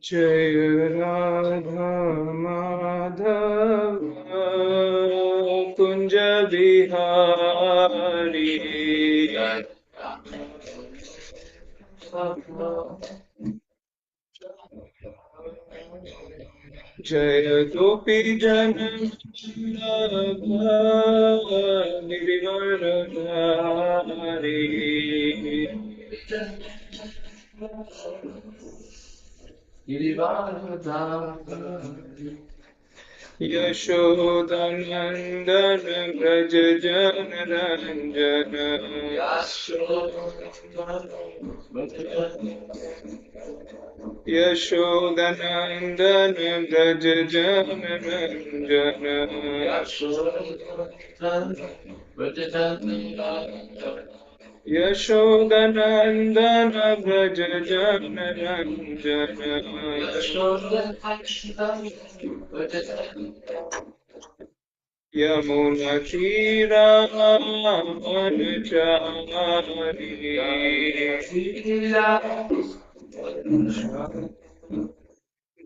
जय राधा माधव कुंज बिहारी जय गोपी जन गिरिवरधारी यशोदनन्दन व्रज जन रंजन यशोदनन्दन व्रज जन रंजन यशोदनन्दन व्रज जन रंजन यमुनतीरामनचारी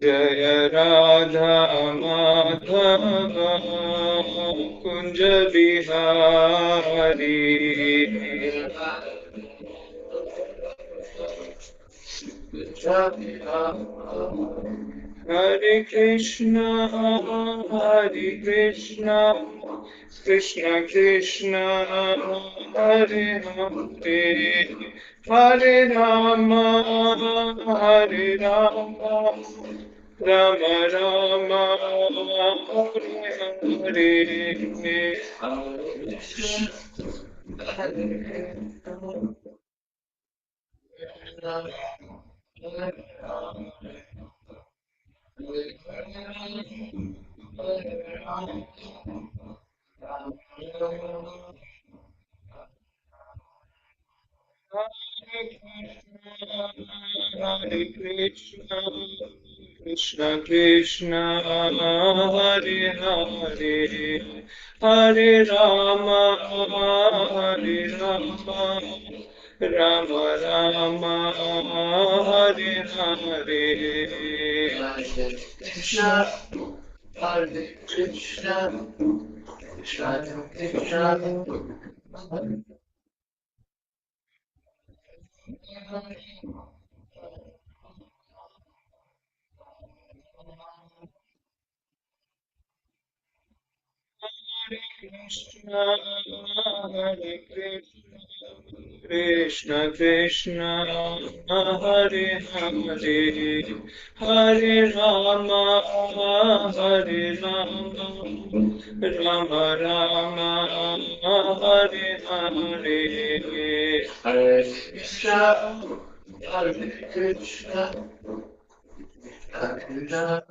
जय Radha Madhav Kunj Bihari Hare Krishna, Krishna Krishna, Hare Hare, Hare Rama, Hare Rama, Rama Rama, Hare Hare Krishna, Krishna Krishna, Hare Hare, Hare Rama, Hare Rama, Rama Rama, Hare Hare. Krishna, Hare Krishna, Krishna Krishna, Hare Hare, Hare Rama, Hare Rama, Rama Rama, Hare Hare. Hare Krishna, Hare Krishna, Krishna.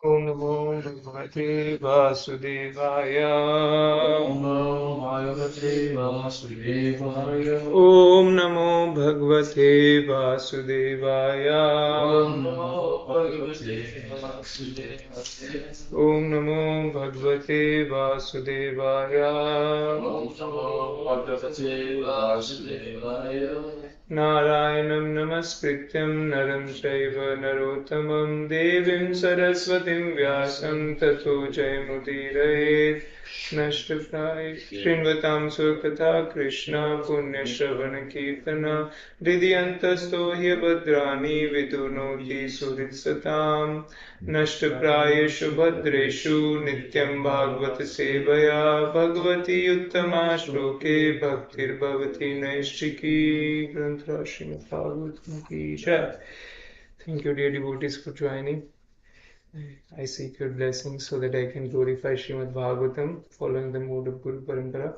Om Namo Bhagavate Vasudevaya. Om Namo Bhagavate Vasudevaya. Om Namo Bhagavate Vasudevaya. Om Namo Bhagavate Vasudevaya. Om Namo Bhagavate Vasudevaya. Om Namo Bhagavate Vasudevaya. नारायणं नमस्कृत्यं नरं चैव नरोत्तमं देवीं सरस्वतीं व्यासं ततो जयमुदीरयेत् नष्टप्राय शृण्वतां सुकथा कृष्ण पुण्यश्रवणकीर्तन हृदयन्तस्थो ह्यभद्राणि वितुनोति सुहृत्सतां नष्टप्रायेषु भद्रेषु नित्यं भागवत सेवया भगवती उत्तमा श्लोके भक्तिर्भवति नैष्ठिकी ग्रंथ श्रीमद् भागवतम की जय. Thank you, dear devotees, for joining. I seek your blessings so that I can glorify Srimad Bhagavatam, following the mode of Guru Parampara.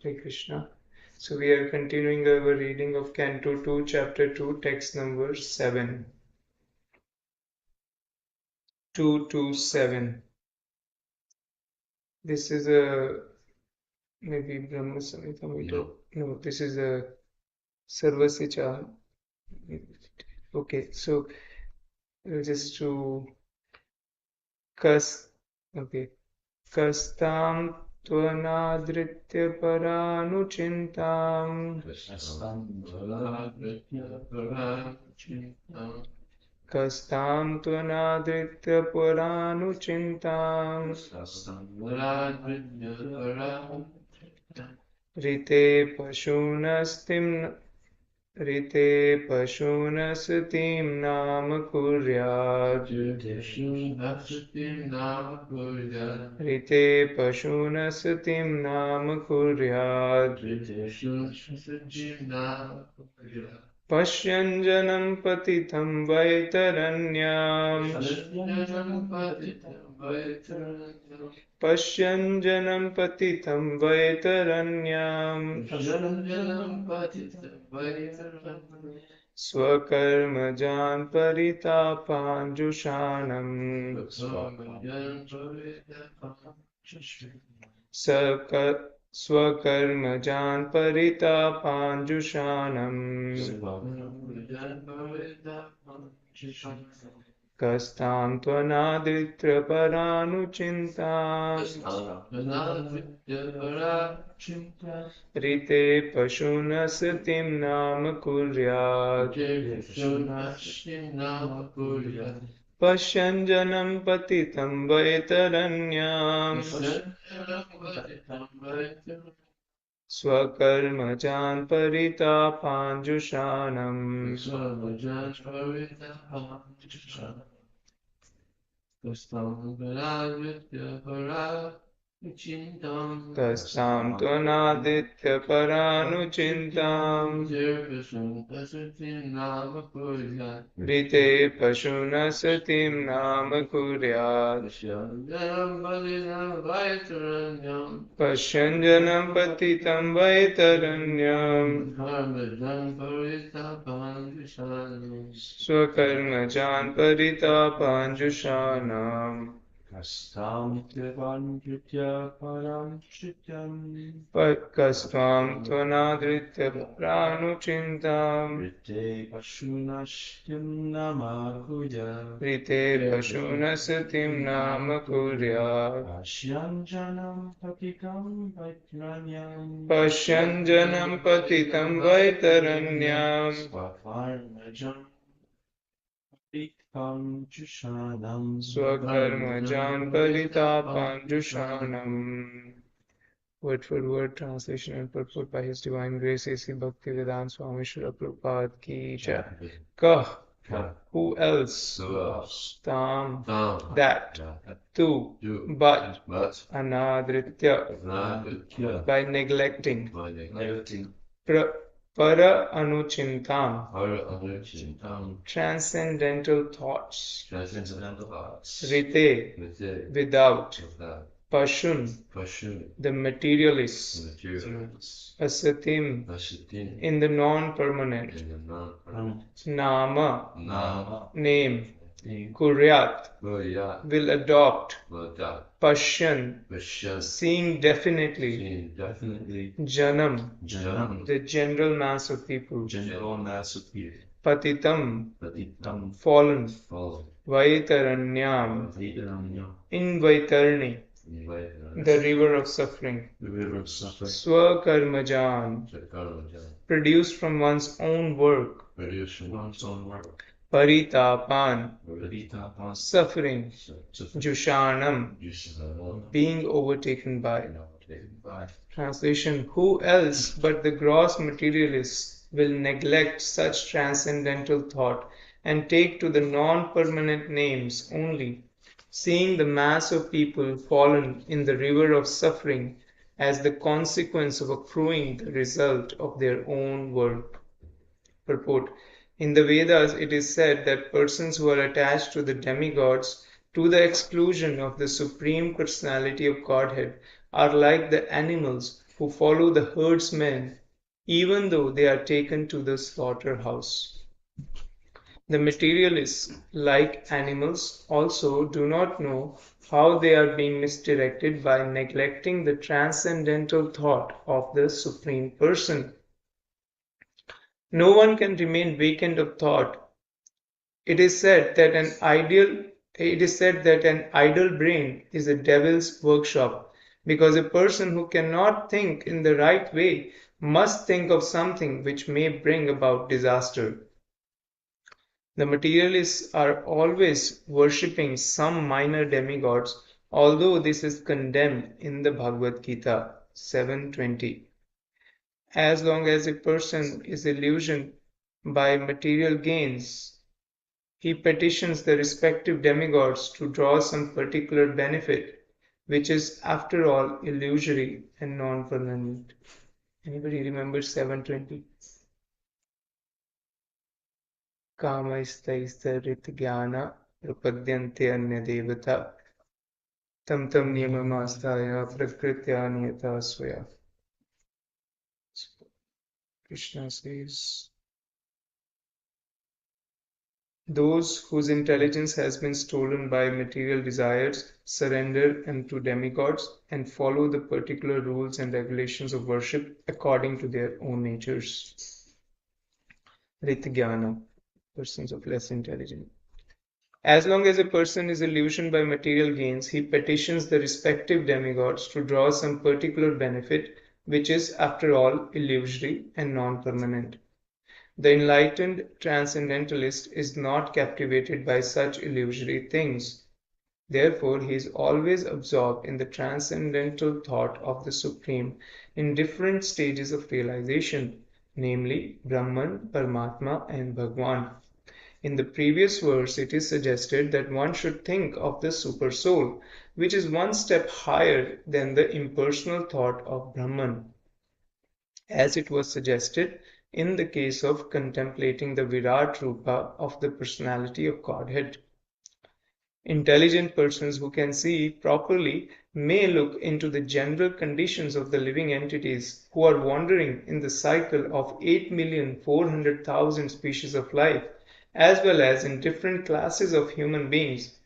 Hare Krishna. So we are continuing our reading of Canto 2, Chapter 2, text number 7. 227. This is a maybe Brahma Samhita. No, this is a Sarvasicha. Okay, so just to Kastam tvanadritya paranuchintam Kastam tvanadritya paranuchintam Rite pashunastim nama kuryat Rite pashunastim nama kuryat Pashyanjanam patitam vaitaranyam Pashyanjanam patitam vaitaranyam Swakarmajan paritapanjushanam Swakarmajan paritapanjushanam Kastam tvanaditra paranuchintam Rite pashunasatim nama kuryat Pashyanjanam patitam vaitaranyam Swakarmajan paritapanjushanam Kastam tvanaditya paranuchintam Rite pashunasatim nama kuryat Pashyanjanam patitam vaitaranyam Swakarmajan paritapanjushanam Kastam tvanadritya paranuchintam Rite pashunashtim namakuya Rite pashunasatim nama kuryat Pashyanjanam patikam vaitranyam Pashyanjanam patitam vaitaranyam Swakarmajam patikam Swakarmajan paritapanjushanam Word for word translation and purport by His Divine Grace A.C. Bhaktivedanta Swami Srila Prabhupada ki jai. Kah, who else? Tam, that. Tu, but. Anadritya, by neglecting. Para anuchintam, transcendental thoughts. Rite, without. Pashun, the materialists. Asatim, in the non-permanent. Nama, name. Kuryat, will adopt. Pashyan, seeing definitely. Janam, the general mass of people. Patitam, fallen. Vaitaranyam, in Vaitarni, the river of suffering. Swakarmajan, produced from one's own work. Paritapan, suffering. Jushanam, being overtaken by. Translation: who else but the gross materialists will neglect such transcendental thought and take to the non-permanent names only, seeing the mass of people fallen in the river of suffering as the consequence of accruing the result of their own work. Purport: in the Vedas, it is said that persons who are attached to the demigods to the exclusion of the Supreme Personality of Godhead are like the animals who follow the herdsmen even though they are taken to the slaughterhouse. The materialists, like animals, also do not know how they are being misdirected by neglecting the transcendental thought of the Supreme Person. No one can remain vacant of thought. It is said that an ideal It is said that an idle brain is a devil's workshop because a person who cannot think in the right way must think of something which may bring about disaster. The materialists are always worshipping some minor demigods, although this is condemned in the Bhagavad Gita 7:20. As long as a person is illusioned by material gains, he petitions the respective demigods to draw some particular benefit, which is, after all, illusory and non-permanent. Anybody remember 7:20? Kamaistaistaritgyana prapadyante anya devata tam tam niyamamastaya prakritya niyata swaya. Krishna says, those whose intelligence has been stolen by material desires surrender unto demigods and follow the particular rules and regulations of worship according to their own natures. Rityajnana, persons of less intelligence. As long as a person is illusioned by material gains, he petitions the respective demigods to draw some particular benefit, which is, after all, illusory and non-permanent. The enlightened transcendentalist is not captivated by such illusory things. Therefore, he is always absorbed in the transcendental thought of the Supreme in different stages of realization, namely Brahman, Paramatma, and Bhagwan. In the previous verse, it is suggested that one should think of the Super Soul, which is one step higher than the impersonal thought of Brahman, as it was suggested in the case of contemplating the Virat Rupa of the personality of Godhead. Intelligent persons who can see properly may look into the general conditions of the living entities who are wandering in the cycle of 8,400,000 species of life, as well as in different classes of human beings.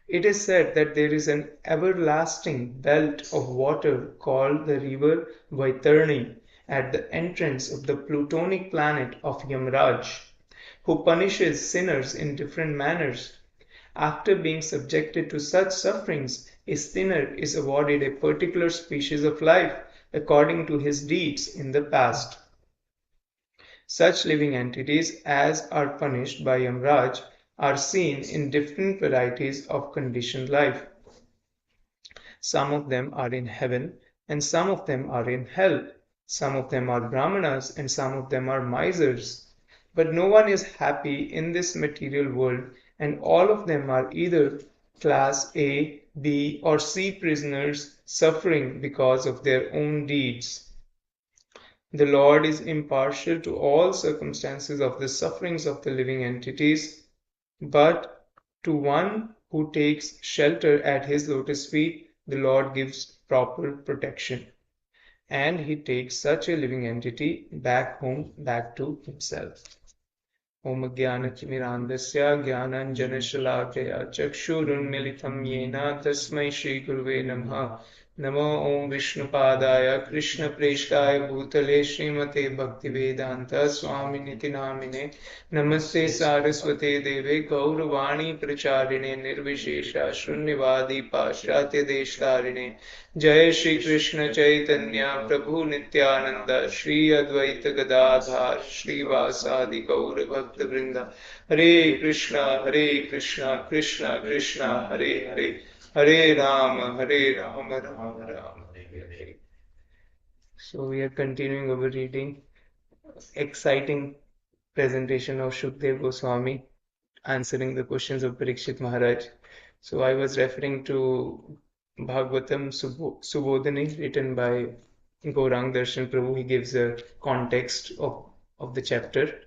It is said that there is an everlasting belt of water called the river Vaitarni at the entrance of the plutonic planet of Yamraj, who punishes sinners in different manners. After being subjected to such sufferings, a sinner is awarded a particular species of life according to his deeds in the past. Such living entities as are punished by Yamraj are seen in different varieties of conditioned life. Some of them are in heaven and some of them are in hell. Some of them are brahmanas and some of them are misers. But no one is happy in this material world, and all of them are either class A, B, or C prisoners suffering because of their own deeds. The Lord is impartial to all circumstances of the sufferings of the living entities, but to one who takes shelter at his lotus feet, the Lord gives proper protection, and he takes such a living entity back home, back to himself. Om Jnanatimirandasya Jnananjanashalakaya Chakshurunmilitam Yena Tasmai Shri Gurave Namaha. Namo Om Vishnupadaya Krishna Preshtaya Bhutale Srimate Bhaktivedanta Swami Niti Namine Namaste Saraswate Deve Gauravani Pracharine Nirvishesha Shunyavadi Pashatya Deshtarine Jai Shri Krishna Chaitanya Prabhu Nityananda Shri Advaita Gadadhar Shri Vasadi Gaur Bhakta Vrinda Hare Krishna Krishna Krishna Hare Hare Hare Rama Rama Rama Hare Hare. So we are continuing our reading. Exciting presentation of Shukdev Goswami answering the questions of Parikshit Maharaj. So I was referring to Bhagavatam Subodhani written by Gaurang Darshan Prabhu. He gives a context of the chapter.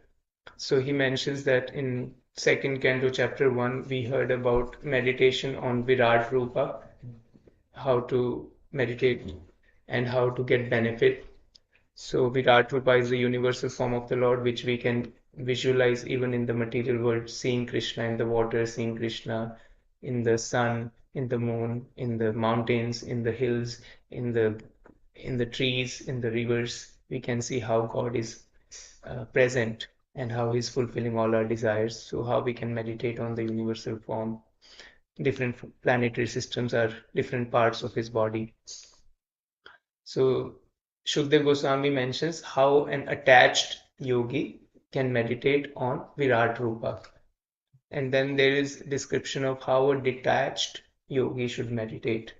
So he mentions that in second canto chapter 1 we heard about meditation on Virat Rupa, how to meditate and how to get benefit. So Virat Rupa is the universal form of the Lord, which we can visualize even in the material world, seeing Krishna in the water, seeing Krishna in the sun, in the moon, in the mountains, in the hills, in the trees, in the rivers. We can see how God is present and how He's fulfilling all our desires. So how we can meditate on the universal form. different planetary systems are different parts of his body. So Shukdev Goswami mentions how an attached yogi can meditate on Virat Rupa. And then there is description of how a detached yogi should meditate,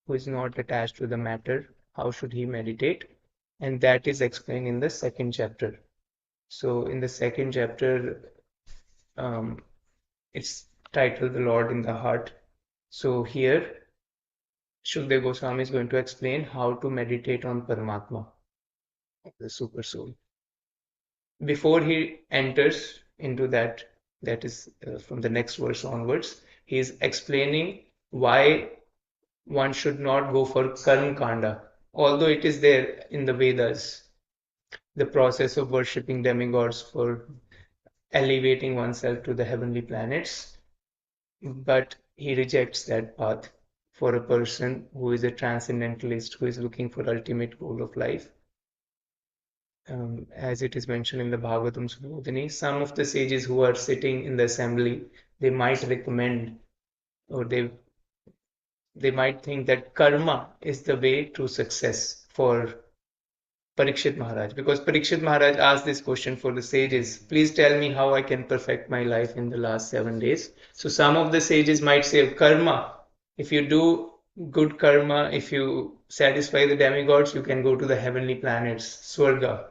who is not attached to the matter. How should he meditate? And that is explained in the second chapter. So in the second chapter, um, it's titled The Lord in the Heart. So here, Shukdev Goswami is going to explain how to meditate on Paramatma, the super soul. Before he enters into that, that is from the next verse onwards, he is explaining why one should not go for karma kanda, although it is there in the Vedas, the process of worshipping demigods for elevating oneself to the heavenly planets, but he rejects that path for a person who is a transcendentalist, who is looking for ultimate goal of life. As it is mentioned in the Bhagavatam Sudodhini, some of the sages who are sitting in the assembly, they might recommend, or they might think that karma is the way to success for Parikshit Maharaj, because Parikshit Maharaj asked this question for the sages, please tell me how I can perfect my life in the last 7 days. So some of the sages might say karma, if you do good karma, if you satisfy the demigods, you can go to the heavenly planets, Swarga.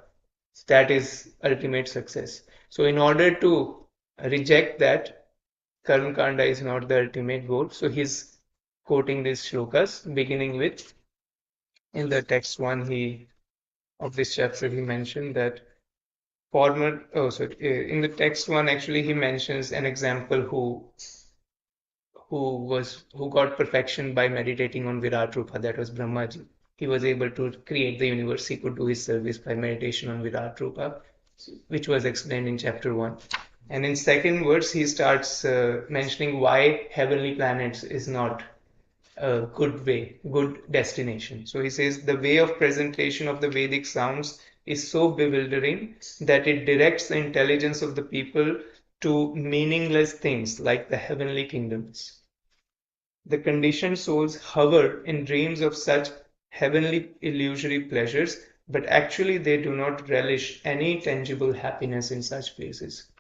That is ultimate success. So in order to reject that, Karma Kanda is not the ultimate goal. So he's quoting these shlokas, beginning with, in the text one he of this chapter he mentioned that in the text one actually he mentions an example who got perfection by meditating on Virat Rupa, that was Brahmaji. He was able to create the universe, he could do his service by meditation on Virat Rupa, which was explained in chapter 1. And in second verse he starts mentioning why heavenly planets is not a good way, good destination. So he says the way of presentation of the Vedic sounds is so bewildering that it directs the intelligence of the people to meaningless things like the heavenly kingdoms. The conditioned souls hover in dreams of such heavenly illusory pleasures, but actually they do not relish any tangible happiness in such places.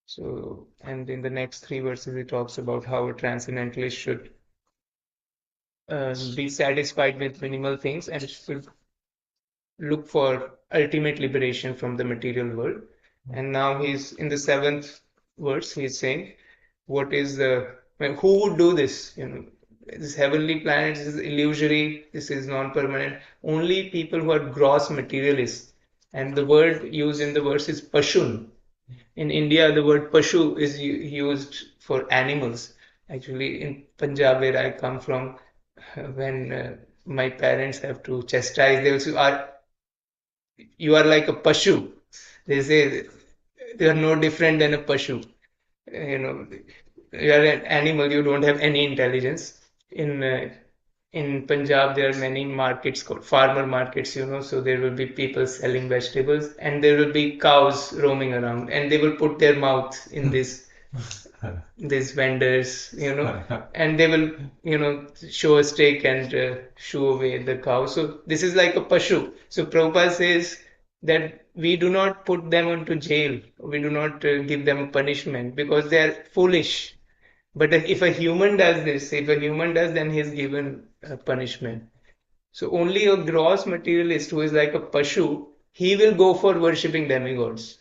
So, and in the next three verses, he talks about how a transcendentalist should be satisfied with minimal things and should look for ultimate liberation from the material world. And now he's in the seventh verse, he's saying, what is the, well, who would do this? You know, this heavenly planet is illusory, this is non-permanent. Only people who are gross materialists. And the word used in the verse is pashun. In India, the word pashu is used for animals. Actually, in Punjab, where I come from, when my parents have to chastise, they also are, you are like a pashu. They say they are no different than a pashu. You know, you are an animal, you don't have any intelligence. In Punjab, there are many markets called farmer markets, you know, so there will be people selling vegetables and there will be cows roaming around and they will put their mouth in this these vendors, you know, and they will, you know, show a stick and shoo away the cow. So this is like a pashu. So Prabhupada says that we do not put them into jail. We do not give them a punishment because they are foolish. But if a human does this, if a human does, then he is given a punishment. So only a gross materialist who is like a pashu, he will go for worshipping demigods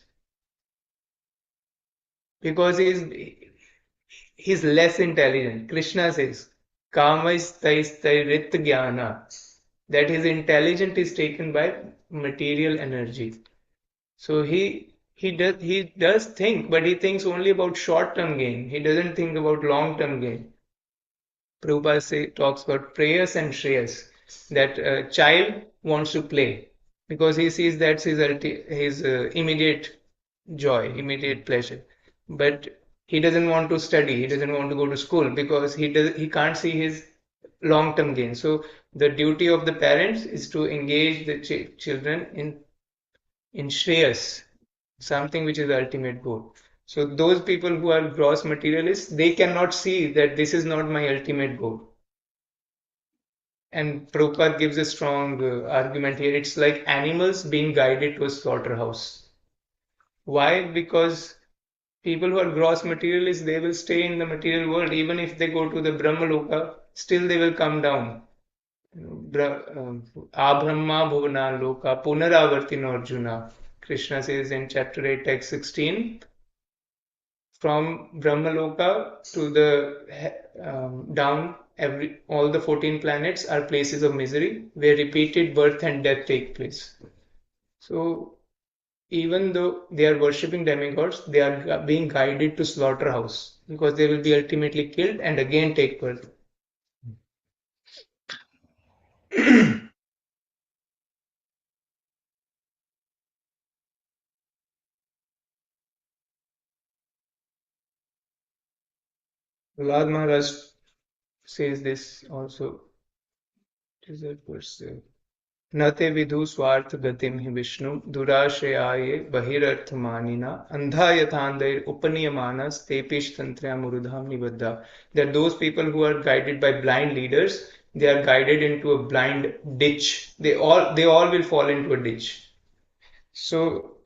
because he's less intelligent. Krishna says, Kamaistaistairit jnana, that his intelligence is taken by material energy. So he does think, but he thinks only about short-term gain. He doesn't think about long-term gain. Prabhupada talks about prayers and shreyas, that a child wants to play because he sees that's his immediate joy, immediate pleasure. But he doesn't want to study, he doesn't want to go to school because he can't see his long-term gain. So the duty of the parents is to engage the children in shreyas, something which is the ultimate goal. So those people who are gross materialists, they cannot see that this is not my ultimate goal. And Prabhupada gives a strong argument here. It's like animals being guided to a slaughterhouse. Why? Because people who are gross materialists, they will stay in the material world. Even if they go to the Brahmaloka, still they will come down. Abrahma bhuvana loka punaravartino Arjuna. Krishna says in chapter 8, text 16, from Brahmaloka to the down, all the 14 planets are places of misery where repeated birth and death take place. So even though they are worshipping demigods, they are being guided to slaughterhouse because they will be ultimately killed and again take birth. Prahlad Maharaj says this also. Is that verse? नते विदु स्वार्थ गतिम हि विष्णु दुराश्रयाये बहिरर्थमानिना अंधा यथांधैर उपनीयमानस तेपिश तंत्र्या मुरुधाम निबद्धा. That those people who are guided by blind leaders, they are guided into a blind ditch. They all will fall into a ditch. So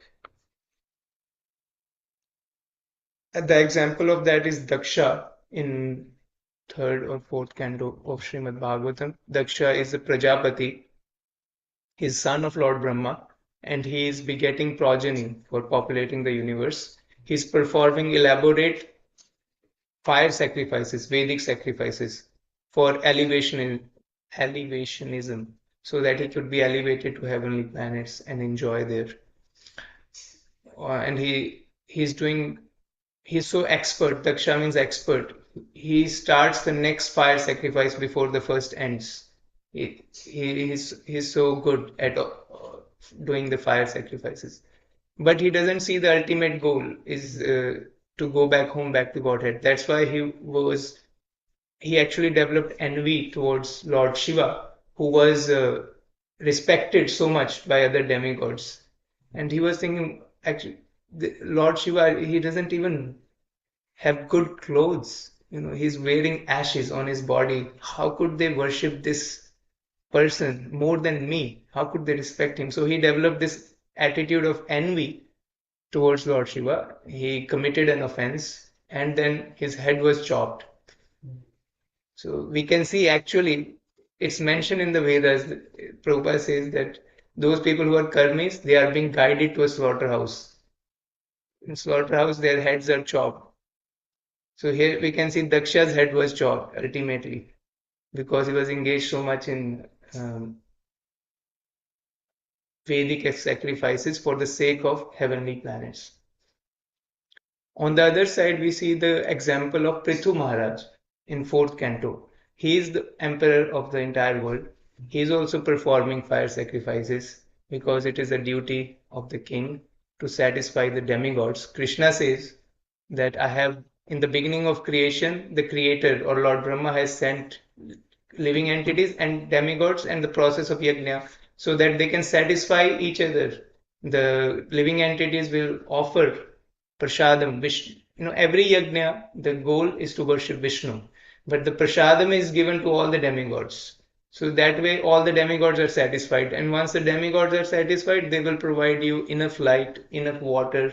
the example of that is Daksha in third or fourth canto of Srimad Bhagavatam. Daksha is the Prajapati. He's son of Lord Brahma, and he is begetting progeny for populating the universe. He's performing elaborate fire sacrifices, Vedic sacrifices, for elevationism, so that he could be elevated to heavenly planets and enjoy there. And he's so expert. Daksha means expert. He starts the next fire sacrifice before the first ends. He's so good at doing the fire sacrifices, but he doesn't see the ultimate goal is to go back home, back to Godhead. That's why he actually developed envy towards Lord Shiva, who was respected so much by other demigods. And he was thinking, actually, Lord Shiva, he doesn't even have good clothes. He's wearing ashes on his body. How could they worship this person more than me? How could they respect him? So he developed this attitude of envy towards Lord Shiva. He committed an offense and then his head was chopped. So we can see actually it's mentioned in the Vedas. Prabhupada says that those people who are karmis, they are being guided to a slaughterhouse. In slaughterhouse, their heads are chopped. So here we can see Daksha's head was chopped ultimately because he was engaged so much in Vedic sacrifices for the sake of heavenly planets. On the other side, we see the example of Prithu Maharaj in fourth canto. He is the emperor of the entire world. He is also performing fire sacrifices because it is a duty of the king to satisfy the demigods. Krishna says that in the beginning of creation, the creator or Lord Brahma has sent living entities and demigods and the process of yajna so that they can satisfy each other. The living entities will offer prasadam. Vishnu. Every yajna, the goal is to worship Vishnu, but the prasadam is given to all the demigods. So that way, all the demigods are satisfied. And once the demigods are satisfied, they will provide you enough light, enough water,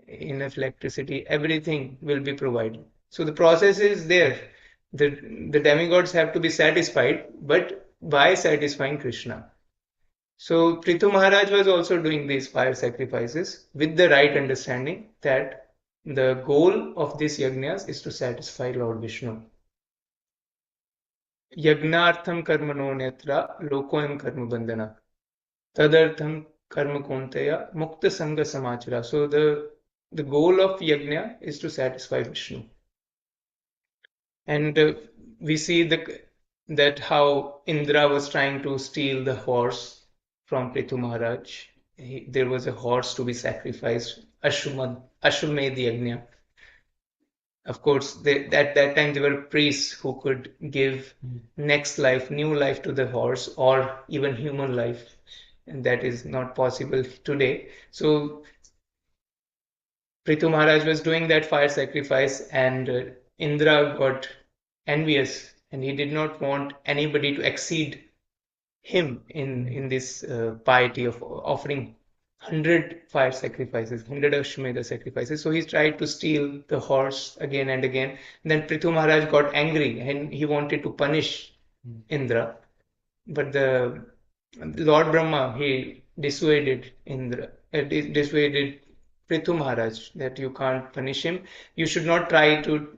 enough electricity, everything will be provided. So the process is there. The demigods have to be satisfied, but by satisfying Krishna. So Prithu Maharaj was also doing these fire sacrifices with the right understanding that the goal of these yajnas is to satisfy Lord Vishnu. Yagnartham karmano netra lokoyam karma bandhana. Tadartham karma kontaya mukta sangha samachara. So the goal of yajna is to satisfy Vishnu. And we see that how Indra was trying to steal the horse from Prithu Maharaj. There was a horse to be sacrificed, Ashwamedh Yajna. Of course, at that time there were priests who could give next life, new life to the horse or even human life. And that is not possible today. So Prithu Maharaj was doing that fire sacrifice, and Indra got envious, and he did not want anybody to exceed him in this piety of offering 100 fire sacrifices, 100 Ashwamedha sacrifices. So he tried to steal the horse again and again. Then Prithu Maharaj got angry and he wanted to punish Indra, but the Lord Brahma, he dissuaded Indra, dissuaded Prithu Maharaj that you can't punish him. You should not try to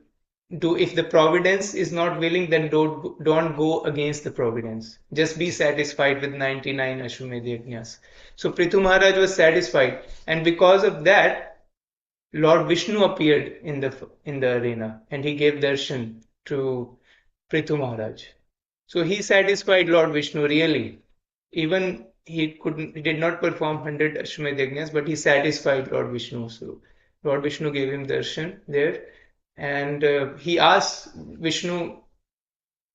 do, if the providence is not willing, then don't go against the providence. Just be satisfied with 99 Ashwamedh yajnas. So Prithu Maharaj was satisfied, and because of that, Lord Vishnu appeared in the arena, and he gave darshan to Prithu Maharaj. So he satisfied Lord Vishnu really. Even he did not perform 100 Ashwamedh yajnas, but he satisfied Lord Vishnu. So Lord Vishnu gave him darshan there, and he asked Vishnu.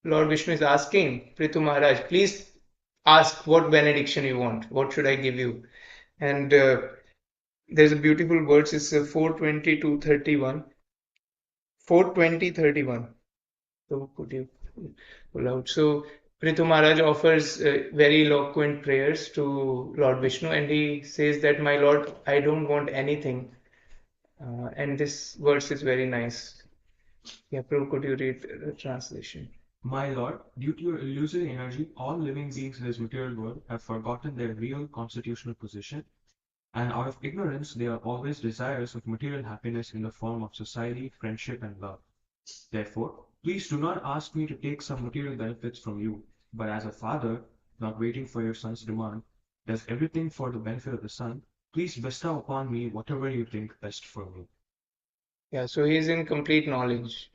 Lord Vishnu is asking Prithu Maharaj, please ask what benediction you want. What should I give you? And there's a beautiful verse. It's 4:20-31. 4:20-31. So could you pull out? So Prithu Maharaj offers very eloquent prayers to Lord Vishnu, and he says that, my Lord, I don't want anything. And this verse is very nice. Yeah, Prabhu, could you read the translation? My Lord, due to your illusory energy, all living beings in this material world have forgotten their real constitutional position, and out of ignorance, they are always desirous of material happiness in the form of society, friendship, and love. Therefore, please do not ask me to take some material benefits from you, but as a father, not waiting for your son's demand, does everything for the benefit of the son, please bestow upon me whatever you think best for me. Yeah, so he's in complete knowledge.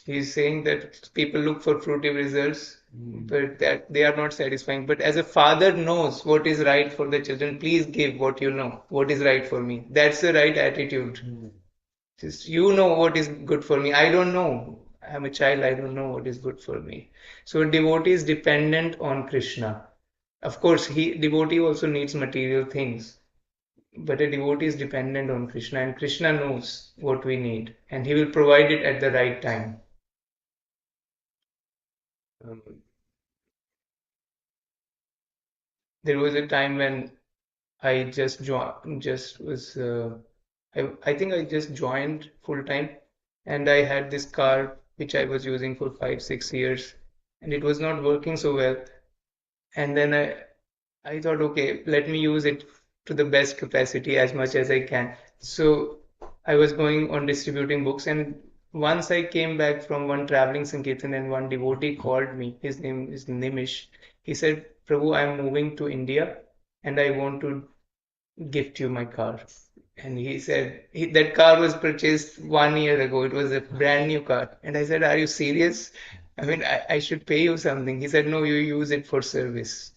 He's saying that people look for fruitive results, but that they are not satisfying. But as a father knows what is right for the children, please give what you know, what is right for me. That's the right attitude. Just you know what is good for me. I don't know. I'm a child, I don't know what is good for me. So a devotee is dependent on Krishna. Of course, devotee also needs material things, but a devotee is dependent on Krishna, and Krishna knows what we need, and he will provide it at the right time. Um, there was a time when I just was, I think I just joined full time, and I had this car which I was using for 5, 6 years, and it was not working so well. And then I thought, okay, let me use it to the best capacity as much as I can. So I was going on distributing books, and once I came back from one traveling Sankirtan, and one devotee called me. His name is Nimish. He said, Prabhu, I'm moving to India and I want to gift you my car. And he said, that car was purchased 1 year ago. It was a brand new car. And I said, are you serious? I mean, I should pay you something. He said, no, you use it for service.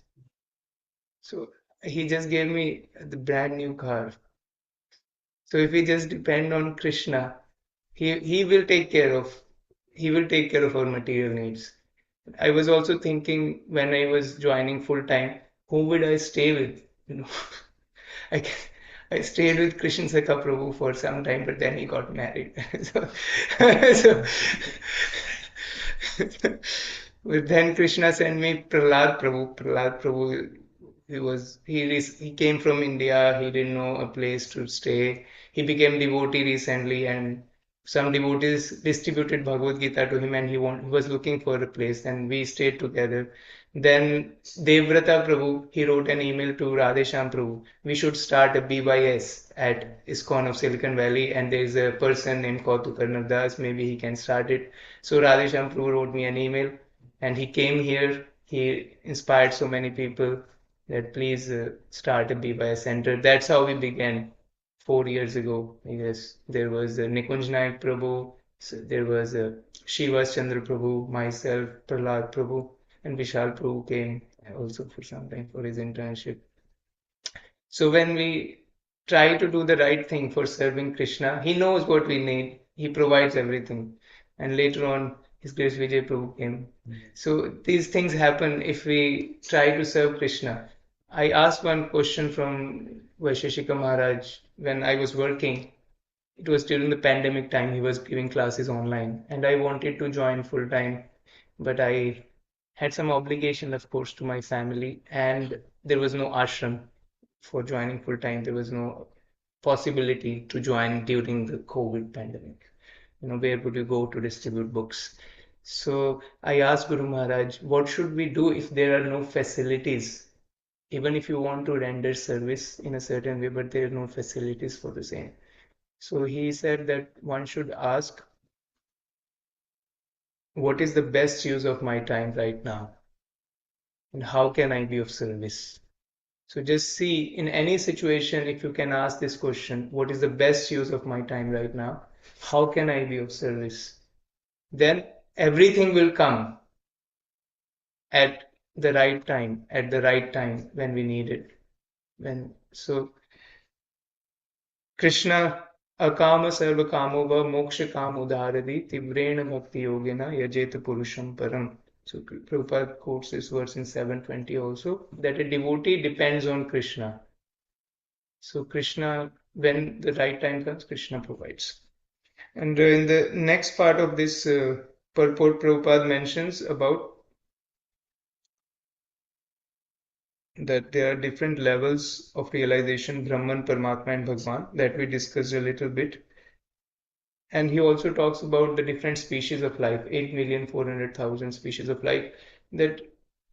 So he just gave me the brand new car. So if we just depend on Krishna, he will take care of our material needs. I was also thinking when I was joining full time, who would I stay with? You know, I I stayed with Krishan Sakha Prabhu for some time, but then he got married. So, so but then Krishna sent me Prahlad Prabhu. Prahlad Prabhu, he came from India. He didn't know a place to stay. He became devotee recently, and some devotees distributed Bhagavad Gita to him, and he was looking for a place, and we stayed together. Then Devrata Prabhu, he wrote an email to Radhesham Prabhu. We should start a BYS at ISKCON of Silicon Valley, and there is a person named Kautukarnava. Maybe he can start it. So Radhesham Prabhu wrote me an email, and he came here. He inspired so many people that please start a BYS center. That's how we began 4 years ago. I guess there was Nikunj Nayak Prabhu, so there was Shivas Chandra Prabhu, myself, Prahlad Prabhu, and Vishal Prabhu came also for some time for his internship. So when we try to do the right thing for serving Krishna, he knows what we need. He provides everything. And later on, His Grace Vijay Prabhu came. So these things happen if we try to serve Krishna. I asked one question from Vaisheshika Maharaj when I was working. it was during the pandemic time, he was giving classes online, and I wanted to join full time, but I had some obligation, of course, to my family, and there was no ashram for joining full time. There was no possibility to join during the COVID pandemic. Where would you go to distribute books? So I asked Guru Maharaj, what should we do if there are no facilities? Even if you want to render service in a certain way, but there are no facilities for the same. So he said that one should ask, what is the best use of my time right now? And how can I be of service? So just see, in any situation, if you can ask this question, what is the best use of my time right now? How can I be of service? Then everything will come at at the right time when we need it. So Krishna akama sarva kamo va moksha kam udharadi tivrena bhakti yogena yajeta purusham param. So Prabhupada quotes this verse in 720 also, that a devotee depends on Krishna. So Krishna, when the right time comes, Krishna provides. And in the next part of this purport, Prabhupada mentions about that there are different levels of realization, Brahman, Paramatma, and Bhagwan, that we discussed a little bit. And he also talks about the different species of life, 8,400,000 species of life, that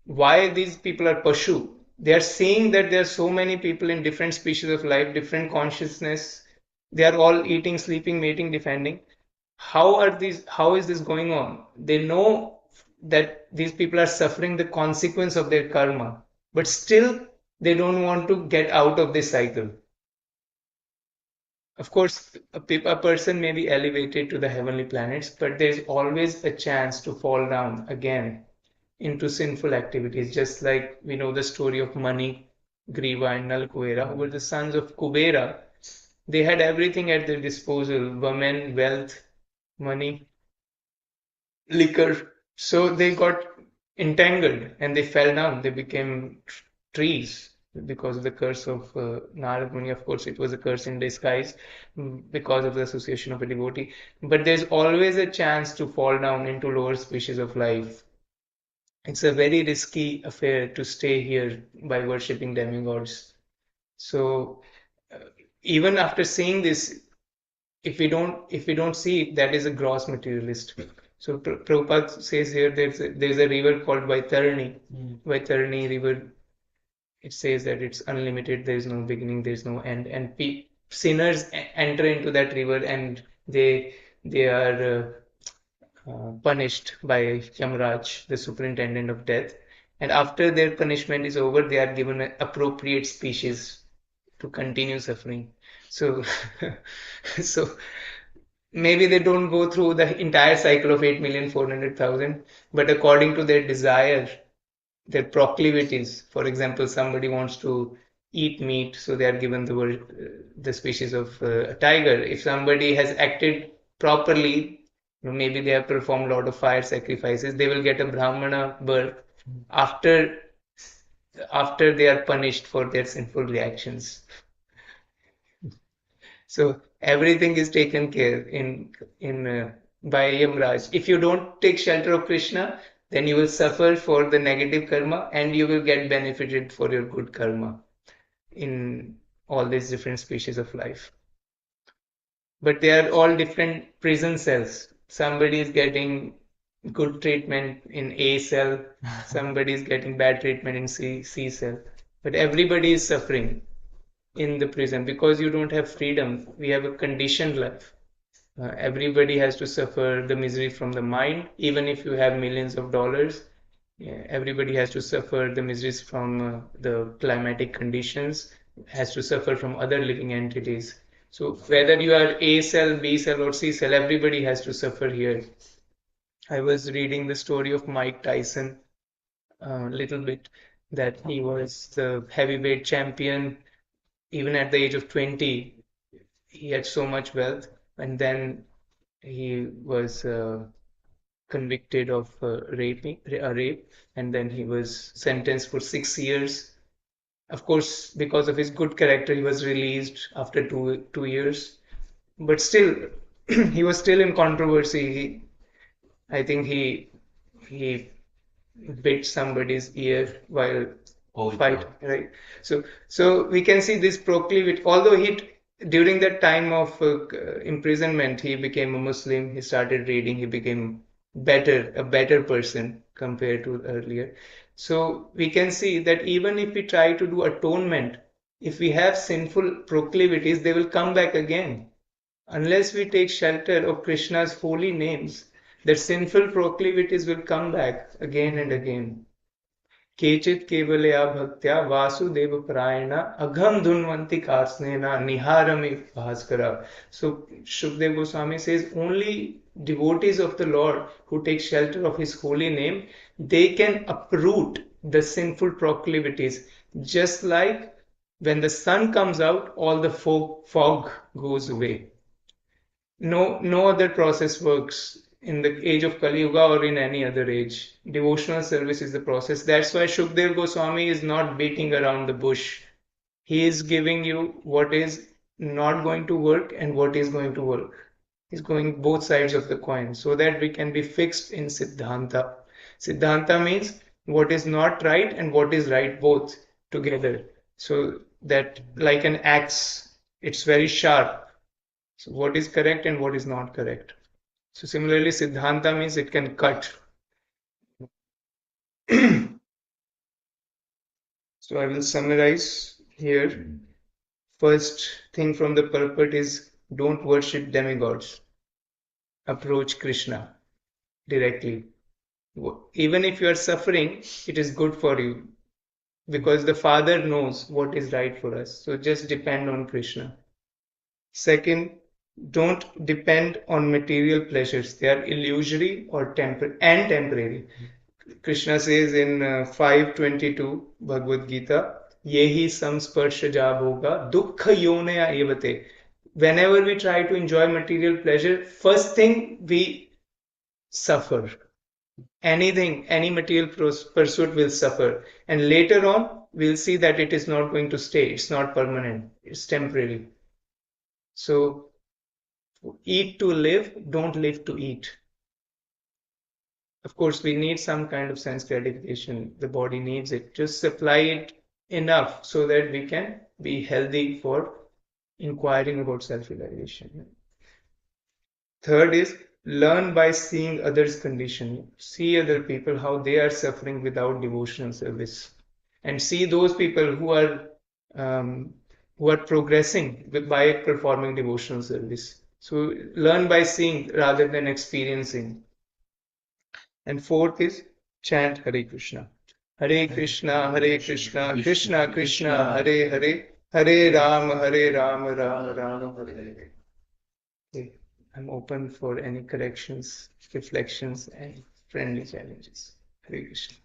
why these people are Pashu. They are seeing that there are so many people in different species of life, different consciousness. They are all eating, sleeping, mating, defending. How is this going on? They know that these people are suffering the consequence of their karma, but still they don't want to get out of this cycle. Of course, a person may be elevated to the heavenly planets, but there's always a chance to fall down again into sinful activities, just like we know the story of Mani, Griva, and Nalkuvera, who were the sons of Kubera. They had everything at their disposal: women, wealth, money, liquor. So they got entangled and they fell down. They became trees because of the curse of Narad Muni. Of course, it was a curse in disguise because of the association of a devotee. But there's always a chance to fall down into lower species of life. It's a very risky affair to stay here by worshipping demigods. So uh, even after seeing this, if we don't see it, that is a gross materialist. So Prabhupada says here there's a river called Vaitarani. Vaitarani river. It says that it's unlimited. There is no beginning. There is no end. And sinners enter into that river and they are punished by Yamraj, the superintendent of death. And after their punishment is over, they are given an appropriate species to continue suffering. So, so maybe they don't go through the entire cycle of 8,400,000, but according to their desire, their proclivities. For example, somebody wants to eat meat, so they are given the species of a tiger. If somebody has acted properly, maybe they have performed a lot of fire sacrifices, they will get a Brahmana birth after they are punished for their sinful reactions. So everything is taken care in by Yamraj. If you don't take shelter of Krishna, then you will suffer for the negative karma and you will get benefited for your good karma in all these different species of life. But they are all different prison cells. Somebody is getting good treatment in A cell, somebody is getting bad treatment in C cell. But everybody is suffering in the prison because you don't have freedom. We have a conditioned life. Everybody has to suffer the misery from the mind, even if you have millions of dollars. Yeah, everybody has to suffer the miseries from the climatic conditions, has to suffer from other living entities. So whether you are A cell, B cell, or C cell, everybody has to suffer here. I was reading the story of Mike Tyson a little bit, that he was the heavyweight champion even at the age of 20. He had so much wealth, and then he was convicted of rape, and then he was sentenced for 6 years. Of course, because of his good character, he was released after two years. but still, he was still in controversy. I think he bit somebody's ear while fighting, right? So we can see this proclivity. Although during that time of imprisonment, he became a Muslim. He started reading. He became a better person compared to earlier. So we can see that even if we try to do atonement, if we have sinful proclivities, they will come back again. Unless we take shelter of Krishna's holy names, the sinful proclivities will come back again and again. केचित् केवलया भक्त्या Vasudev प्रायणा अघम धुन्वन्ति कास्नेना niharami bhaskara. So Shukdev Goswami says only devotees of the Lord who take shelter of his holy name, they can uproot the sinful proclivities. Just like when the sun comes out, all the fog goes away. No other process works in the age of Kali Yuga or in any other age. Devotional service is the process. That's why Shukdev Goswami is not beating around the bush. He is giving you what is not going to work and what is going to work. He's going both sides of the coin so that we can be fixed in Siddhanta. Siddhanta means what is not right and what is right both together. So that like an axe, it's very sharp. So what is correct and what is not correct. So similarly, Siddhanta means it can cut. So I will summarize here. First thing from the purport is don't worship demigods. Approach Krishna directly. Even if you are suffering, it is good for you because the Father knows what is right for us. So just depend on Krishna. Second, don't depend on material pleasures. They are illusory or temporary. Krishna says in 5:22 Bhagavad Gita, Yehi samsparshaja bhoga dukkha yonaya evate. Whenever we try to enjoy material pleasure, first thing we suffer. Any material pursuit will suffer. And later on, we'll see that it is not going to stay. It's not permanent. It's temporary. So eat to live, don't live to eat. Of course, we need some kind of sense gratification. The body needs it. Just supply it enough so that we can be healthy for inquiring about self-realization. Third is learn by seeing others' condition. See other people, how they are suffering without devotional service. And see those people who are progressing by performing devotional service. So learn by seeing rather than experiencing. And fourth is chant Hare Krishna. Hare Krishna, Hare Krishna, Krishna Krishna, Hare Hare, Hare Ram, Ram Ram, Hare Hare. Okay. I'm open for any corrections, reflections, and friendly challenges. Hare Krishna.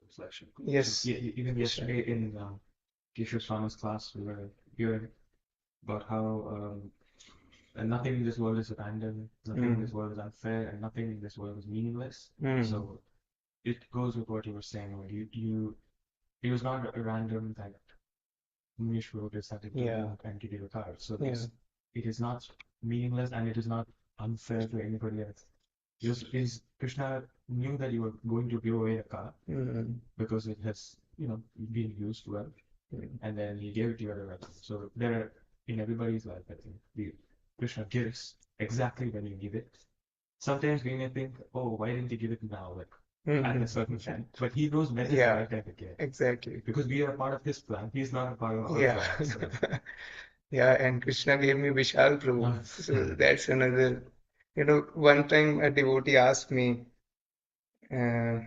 Reflection. Yes. Even yesterday in Keshav Swami's class, we were hearing about how nothing in this world is random, nothing in this world is unfair, and nothing in this world is meaningless. So it goes with what you were saying. It was not a random that Munish wrote this at and to the card. So it is not meaningless and it is not unfair to anybody else. Krishna knew that you were going to give away a car because it has, been used well, and then he gave it to you at a right. So there are in everybody's life, I think, Krishna gives exactly when you give it. Sometimes we may think, oh, why didn't he give it now? Like at a certain time. But he knows when is the right time to give. Exactly. Because we are part of his plan. He's not a part of our plan. So. Yeah, and Krishna gave me Vishal Prabhu. So that's another. One time a devotee asked me that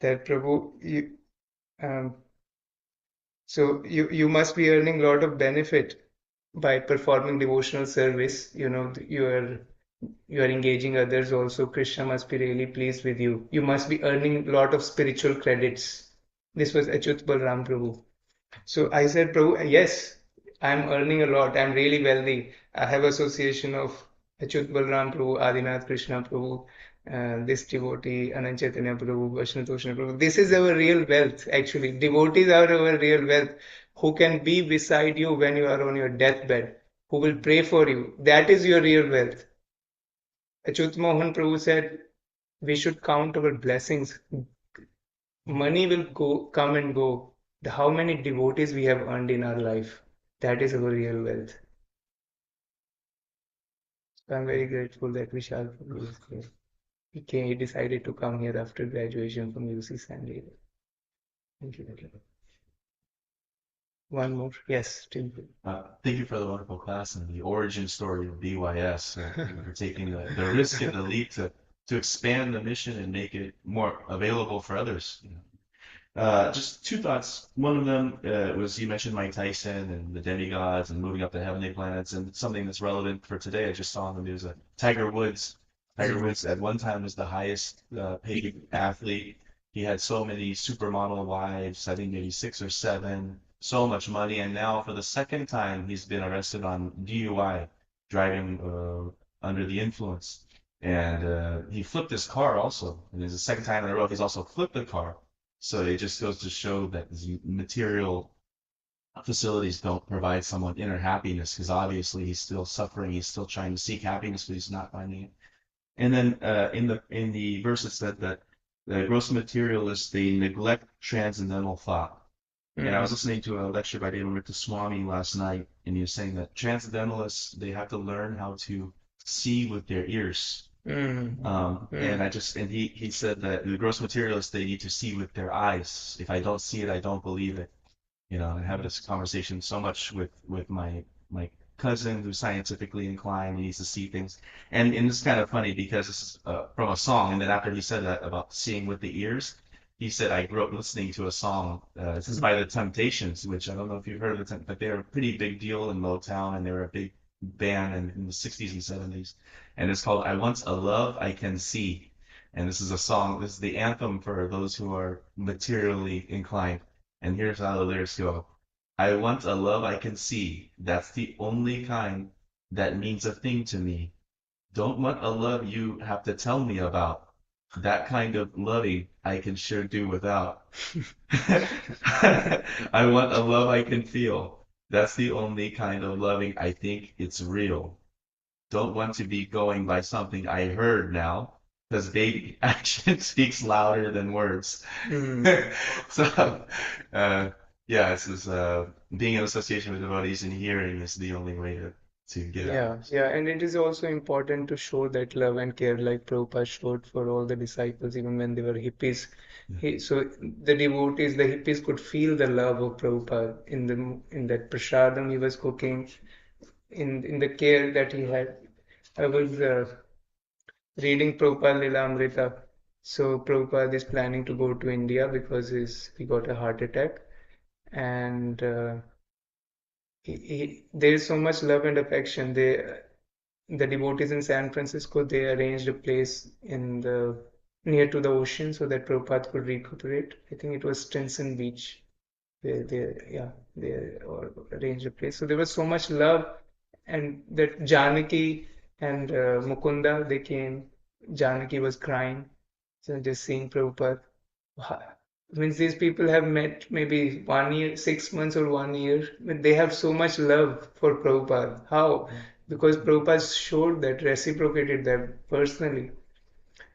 Prabhu, so you must be earning a lot of benefit by performing devotional service. You are engaging others also. Krishna must be really pleased with you. You must be earning a lot of spiritual credits. This was Achyut Balram Prabhu. So I said, Prabhu, yes, I'm earning a lot. I'm really wealthy. I have association of Achyut Balram Prabhu, Adinath Krishna Prabhu, this devotee, Anant Chaitanya Prabhu, Vaishnava Toshana Prabhu. This is our real wealth, actually. Devotees are our real wealth. who can be beside you when you are on your deathbed, who will pray for you. That is your real wealth. Achyut Mohan Prabhu said, we should count our blessings. Money will come and go. How many devotees we have earned in our life. That is our real wealth. So I'm very grateful that Vishal Prabhu is here. He decided to come here after graduation from UC San Diego. Thank you. One more. Yes, Tim. Thank you for the wonderful class and the origin story of BYS, for taking the risk and the leap to expand the mission and make it more available for others. Just two thoughts. One of them was you mentioned Mike Tyson and the demigods and moving up to heavenly planets, and something that's relevant for today. I just saw on the news that Tiger Woods. Tiger Woods at one time was the highest paid athlete. He had so many supermodel wives, I think maybe 6 or 7, so much money, and now for the second time he's been arrested on DUI, driving under the influence. And he flipped his car also, and it's the second time in a row he's also flipped the car. So it just goes to show that the material facilities don't provide someone inner happiness, because obviously he's still suffering. He's still trying to seek happiness, but he's not finding it. And then in the verse it said that the gross materialists, they neglect transcendental thought. And I was listening to a lecture by Devarita Swami last night, and he was saying that transcendentalists, they have to learn how to see with their ears. And he said that the gross materialists, they need to see with their eyes. If I don't see it, I don't believe it. I have this conversation so much with my cousin who's scientifically inclined. He needs to see things, and it's kind of funny because this is from a song. And then after he said that about seeing with the ears, he said, I grew up listening to a song. This is by the Temptations, which I don't know if you've heard of but they're a pretty big deal in Motown, and they were a big band in the 60s and 70s. And it's called I Want a Love I Can See. And this is a song, this is the anthem for those who are materially inclined. And here's how the lyrics go. I want a love I can see. That's the only kind that means a thing to me. Don't want a love you have to tell me about. That kind of loving I can sure do without. I want a love I can feel. That's the only kind of loving I think it's real. Don't want to be going by something I heard now, because baby action speaks louder than words. So, yeah, this is being in association with devotees and hearing is the only way to get out. Yeah, and it is also important to show that love and care like Prabhupada showed for all the disciples, even when they were hippies. So the devotees, the hippies could feel the love of Prabhupada in that prasadam he was cooking, in the care that he had. I was reading Prabhupada Lila Amrita. So Prabhupada is planning to go to India because he got a heart attack, and there is so much love and affection. The devotees in San Francisco, they arranged a place near to the ocean so that Prabhupada could recuperate. I think it was Stinson Beach. They arranged a place. So there was so much love, and that Janaki and Mukunda, they came. Janaki was crying, so just seeing Prabhupada. Means these people have met maybe 1 year, 6 months or 1 year, but they have so much love for Prabhupada. How? Because Prabhupada showed that, reciprocated that personally.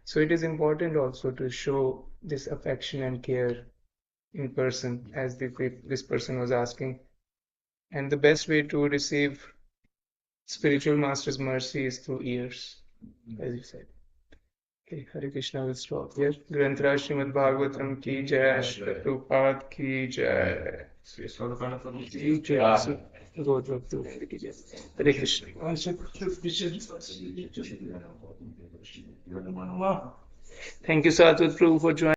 So it is important also to show this affection and care in person, as this person was asking. And the best way to receive spiritual master's mercy is through ears, as you said. Okay, Hare Krishna, will stop here. Granthra Srimad Bhagavatam ki jai, Prabhupada ki jai. Ki jai. Hare Krishna. Thank you, Sadhu Prabhu, for joining.